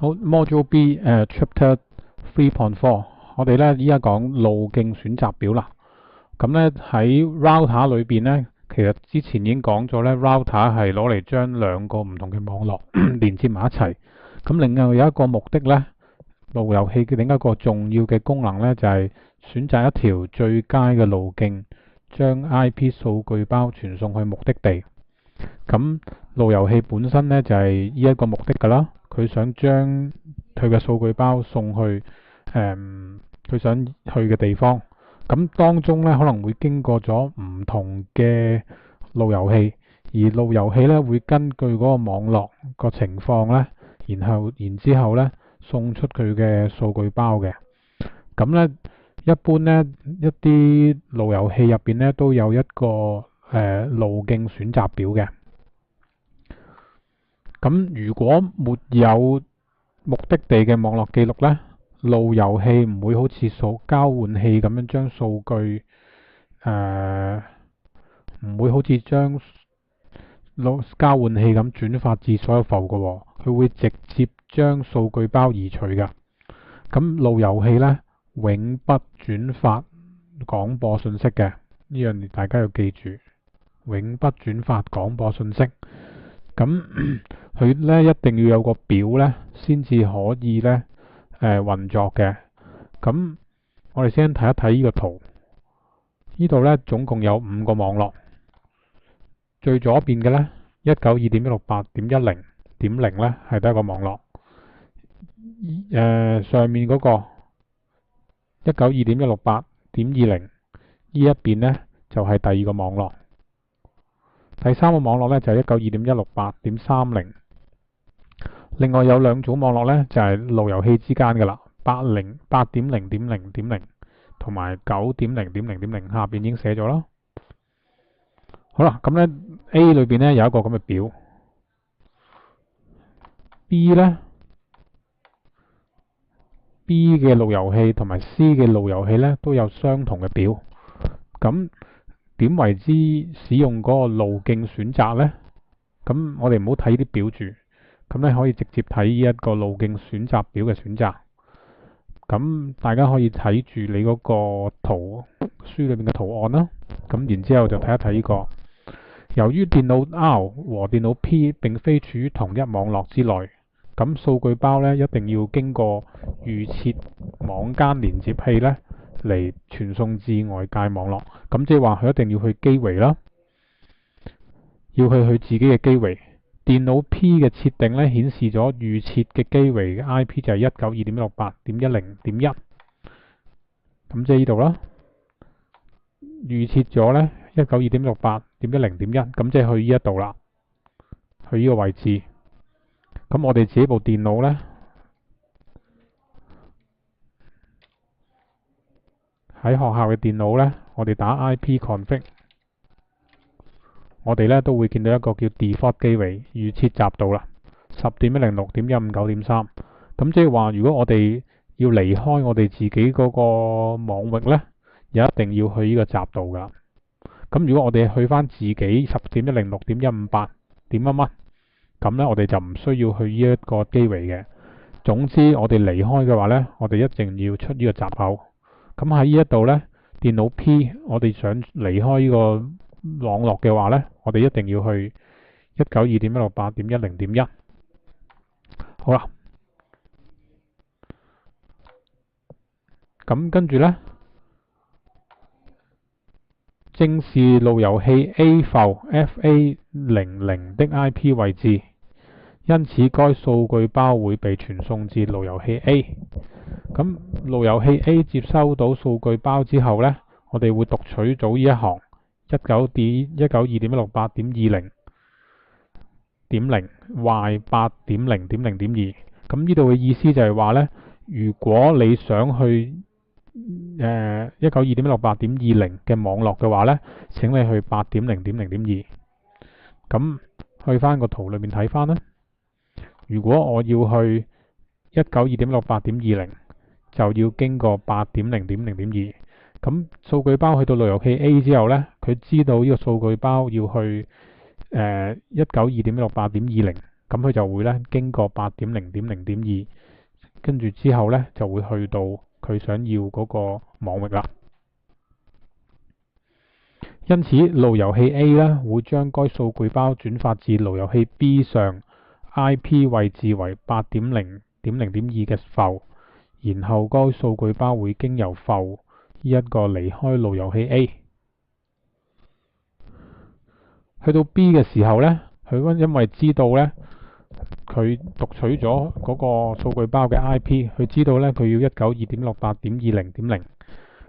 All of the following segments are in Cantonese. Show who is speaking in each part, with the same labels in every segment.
Speaker 1: 好，Module B Chapter 3.4，我哋咧依家講路徑選擇表啦。咁咧喺 router 裏邊咧，其實之前已經講咗咧 router 係攞嚟將兩個唔同嘅網絡連接埋一齊。咁另外有一個目的咧，路由器嘅另一個重要嘅功能咧，就係選擇一條最佳嘅路徑，將 IP 數據包傳送去目的地。咁路由器本身咧就係呢一個目的㗎啦，佢想將佢嘅數據包送去佢想去嘅地方。咁當中咧可能會經過咗唔同嘅路由器，而路由器咧會根據嗰個網絡個情況咧，然之後咧送出佢嘅數據包嘅。咁咧一般咧一啲路由器入邊咧都有一個路徑選擇表嘅。咁如果沒有目的地嘅網絡記錄呢，路由器唔會好似交換器咁樣將數據唔會好似將交換器咁轉發至所有服務嘅，佢會直接將數據包移除㗎。咁路由器呢，永不轉發廣播信息嘅，呢樣大家要記住，永不轉發廣播信息。咁佢咧一定要有個表咧，先至可以咧運作嘅。咁我哋先睇一睇呢個圖，呢度咧總共有5個網絡，最左邊嘅咧 192.168.10.0 咧係第一個網絡，上面嗰個 192.168.20 呢一邊咧就係第二個網絡。第三個網絡咧就係 192.168.30， 另外有兩組網絡咧就係路由器之間嘅啦， 8.0.0.0 同埋 9.0.0.0， 下邊已經寫咗啦。好啦，咁咧 A 裏邊咧有一個咁嘅表， B 嘅路由器同埋 C 嘅路由器咧都有相同嘅表。咁點為之使用嗰個路徑選擇呢？咁我哋唔好睇啲表住，咁咧可以直接睇呢一個路徑選擇表嘅選擇。咁大家可以睇住你嗰個書裏面嘅圖案啦。咁然之後就睇一睇呢個。由於電腦 R 和電腦 P 並非處於同一網絡之內，咁數據包咧一定要經過預設網間連接器咧嚟傳送至外界網絡。咁即係話佢一定要去機圍啦，要去佢自己嘅機圍。電腦 P 嘅設定咧顯示咗預設嘅機圍嘅 IP 就係 192.168.10.1， 咁即係呢度啦。預設咗咧 192.168.10.1， 咁即係去呢一度啦，去呢個位置。咁我哋自己部電腦咧喺學校嘅電腦咧，我哋打 ipconfig， 我哋咧都會見到一個叫 default 機圍預設閘度啦， 10.106.159.3。 咁即係話如果我哋要離開我哋自己嗰個網域咧，又一定要去呢個閘度噶。咁如果我哋去翻自己 10.106.158 點乜乜，咁咧我哋就唔需要去呢一個機圍嘅。總之我哋離開嘅話咧，我哋一定要出呢個閘口。咁喺呢一度咧，電腦 P 我哋想離開呢個網絡嘅話咧，我哋一定要去 192.168.10.1。 好啦，咁跟住咧，正是路由器 A 埠 FA00 的 IP 位置，因此該數據包會被傳送至路由器 A。 咁路由器 A 接收到數據包之後呢，我哋會讀取到呢一行 192.168.20.0 Y8.0.0.2。 咁呢度嘅意思就係話呢，如果你想去192.168.20 嘅網絡嘅話呢，請你去 8.0.0.2。 咁去翻個圖裏面睇翻啦。如果我要去 192.168.20， 就要經過 8.0.0.2。 咁數據包去到路由器 A 之後呢，佢知道呢個數據包要去192.168.20，咁佢就會咧經過8.0.0.2，跟住之後咧就會去到佢想要嗰個網域啦。因此，路由器 A 咧會將該數據包轉發至路由器 B 上 IP 位置為8.0.0.2嘅埠，然後該數據包會經由埠一個離開路由器 A， 去到 B 嘅時候呢，佢因為知道呢，佢讀取咗嗰個數據包嘅 IP， 佢知道呢，佢要 192.168.20.0，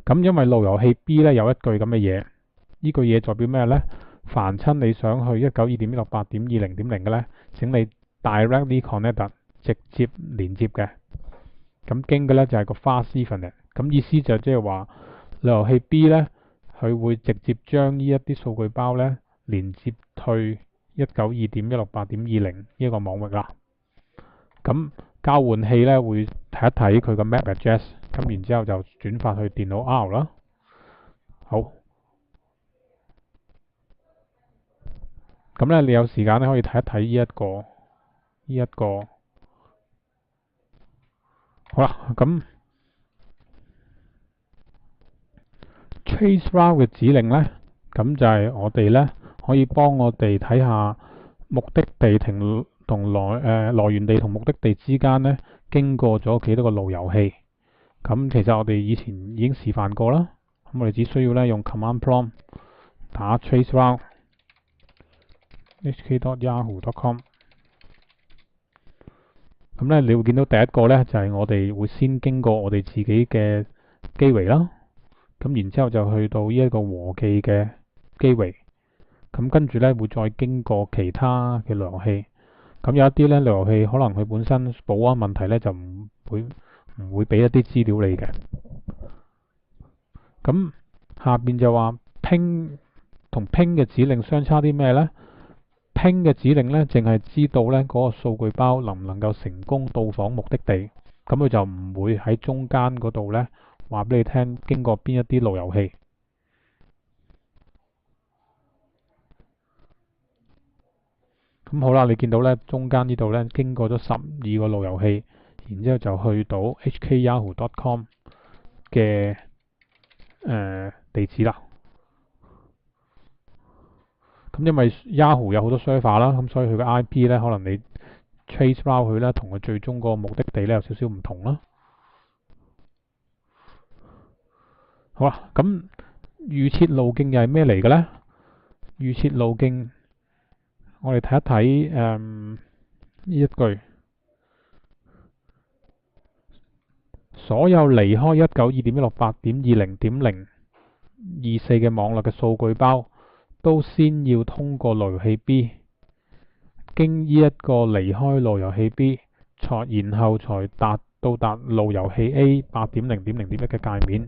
Speaker 1: 咁因為路由器 B 呢有一句咁嘅嘢，呢句嘢代表咩呢？凡親你想去 192.168.20.0 嘅呢，請你 directly connect 直接連接嘅。咁經嘅呢就係個 fast Ethernet，咁意思就即係話路由器 B 呢，佢會直接將呢一啲數據包呢連接去 192.168.20 呢一個網域啦。咁交換器呢會睇一睇佢個 MAC address， 咁然之後就轉發去電腦 R 啦。好，咁呢你有時間呢可以睇一睇呢一個。好啦，咁 trace route 嘅指令呢，咁就係我哋呢可以幫我哋睇下目的地同來源地同目的地之間呢經過咗幾多個路由器。咁其實我哋以前已經示範過啦。咁我哋只需要呢用 command prompt 打 trace route hk.yahoo.com。咁呢你會見到第一個呢就係我哋會先經過我哋自己嘅機圍啦。咁然之後就去到呢一個和記嘅機圍，咁跟住呢會再經過其他嘅路由器。咁有一啲呢路由器可能佢本身保安問題呢，就唔會俾一啲資料你嘅。咁下邊就話 ping 同 ping 嘅指令相差啲咩呢？ ping 嘅指令呢，淨係知道呢嗰個數據包能唔能夠成功到訪目的地，咁佢就唔會喺中間嗰度呢話俾你聽經過邊一啲路由器。咁好啦，你見到呢中間呢度呢經過咗12個路由器，然之後就去到 hkyahoo.com 嘅地址啦。咁因為 Yahoo 有好多 server 啦，咁所以佢嘅 IP 呢，可能你 trace route 佢呢，同佢最終個目的地呢有少少唔同啦。好啦，咁預設路徑又係咩嚟嘅呢？預設路徑，我哋睇一睇呢一句，所有離開 192.168.20.024 嘅網絡嘅數據包，都先要通過路由器 B， 經呢一個離開路由器 B， 然後才到達路由器 A 8.0.0.1 嘅界面。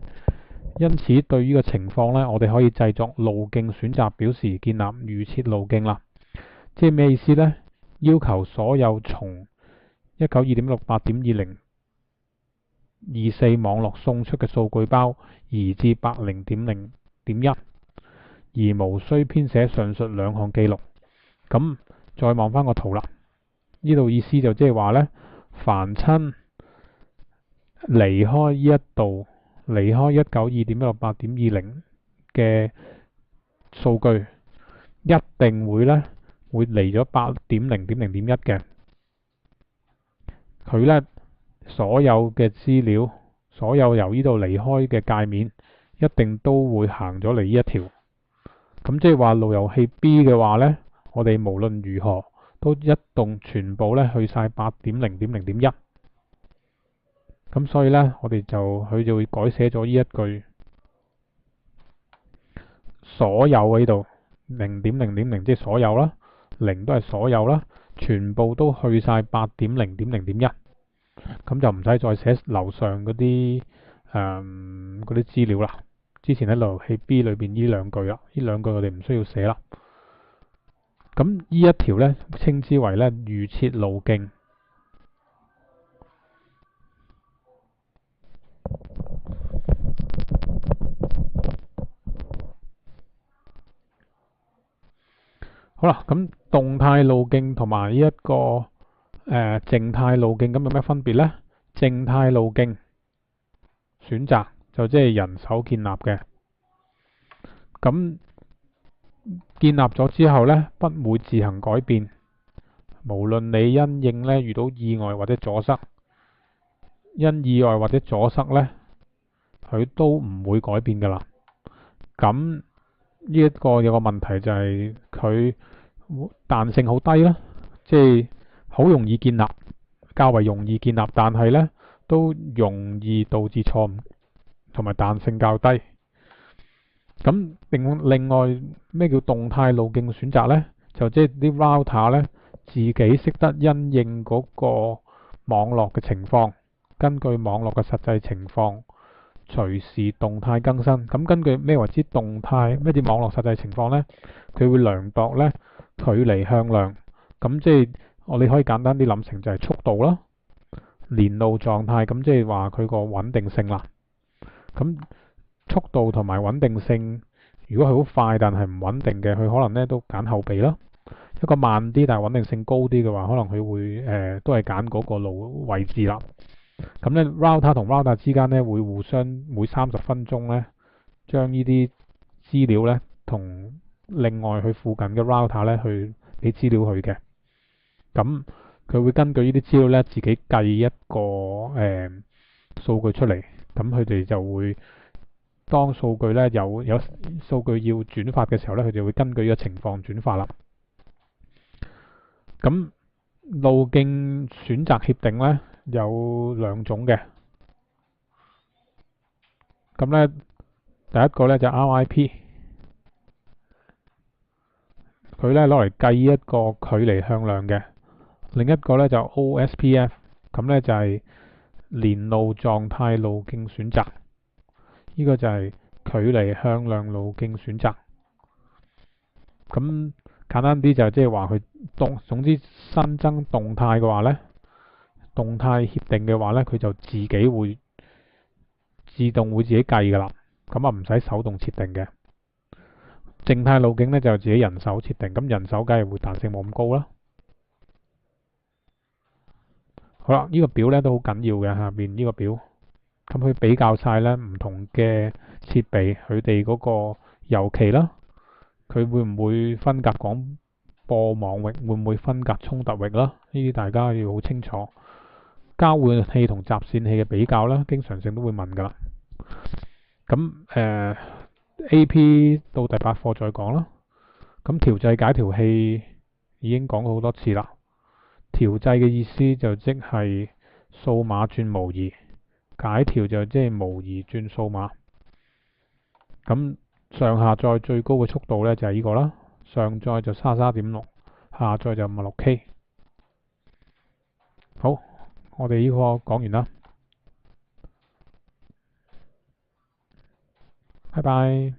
Speaker 1: 因此對於呢個情況呢，我哋可以製作路徑選擇表示建立預設路徑啦。即係咩意思呢？要求所有從 192.168.20.24 網絡送出嘅數據包移至 80.0.1， 而無需編寫上述兩項記錄。咁再望返個圖啦，呢度意思就即係話呢，凡親離開呢一度，離開 192.168.20 嘅數據，一定會呢會嚟咗 8.0.0.1 嘅。佢呢所有嘅資料，所有由呢度離開嘅界面，一定都會行咗嚟呢一條。咁即係話路由器 B 嘅話呢，我哋無論如何都一動全部呢去晒 8.0.0.1。咁所以呢，佢就會改寫咗呢一句，所有喺度 0.0.0 即係所有啦，0都係所有啦，全部都去晒 8.0.0.1。咁就唔使再寫樓上嗰啲資料啦。之前喺路由器 B 裏邊呢兩句啦，呢兩句我哋唔需要寫啦。咁呢一條呢，稱之為呢預設路徑。好啦，咁動態路徑同埋呢一個靜態路徑咁有咩分別呢？靜態路徑選擇就即係人手建立嘅，咁建立咗之後呢，不會自行改變，無論你因應呢遇到意外或者阻塞，因意外或者阻塞呢，佢都唔會改變噶啦。咁呢一個有個問題就係佢彈性好低啦，即係好容易建立，較為容易建立，但係呢都容易導致錯誤，同埋彈性較低。咁另外咩叫動態路徑選擇呢？就即係啲 router 呢，自己識得因應嗰個網絡嘅情況，根據網絡嘅實際情況，隨時動態更新。咁根據咩為之動態？咩叫網絡實際情況呢？佢會量度呢距離向量。咁即係我哋可以簡單啲諗成就係速度啦，連路狀態。咁即係話佢個穩定性啦。咁速度同埋穩定性，如果佢好快但係唔穩定嘅，佢可能咧都揀後備啦。一個慢啲但係穩定性高啲嘅話，可能佢會都係揀嗰個路位置啦。咁咧 router 同 router 之間咧會互相每30分鐘咧將呢啲資料咧同另外佢附近嘅 router 咧去俾資料佢嘅。咁佢會根據呢啲資料咧自己計一個數據出嚟，咁佢哋就會當數據咧有數據要轉發嘅時候咧，佢就會根據呢個情況轉發啦。咁路徑選擇協定咧有兩種嘅，咁咧第一個咧就 RIP， 佢咧攞嚟計一個距離向量嘅，另一個咧就 OSPF， 咁咧就係連路狀態路徑選擇，呢個就係距離向量路徑選擇。咁簡單啲就即係話佢總之新增動態嘅話呢，動態協定嘅話呢，佢就自己會自動會自己計噶啦，咁啊唔使手動設定嘅。靜態路徑呢，就自己人手設定，咁人手梗係會彈性冇咁高啦。好啦，呢個表呢都好緊要嘅，下邊呢個表，咁佢比較晒呢唔同嘅設備佢哋嗰個油期啦。佢會唔會分隔廣播網域？會唔會分隔衝突域啦？呢啲大家要好清楚。交換器同集線器嘅比較啦，經常性都會問㗎啦。咁AP 到第8課再講啦。咁調製解調器已經講過好多次啦。調製嘅意思就即係數碼轉模擬，解調就即係模擬轉數碼。咁上下載最高嘅速度呢就係呢個啦，上載就33.6，下載就56K。好，我哋呢個講完啦，拜拜。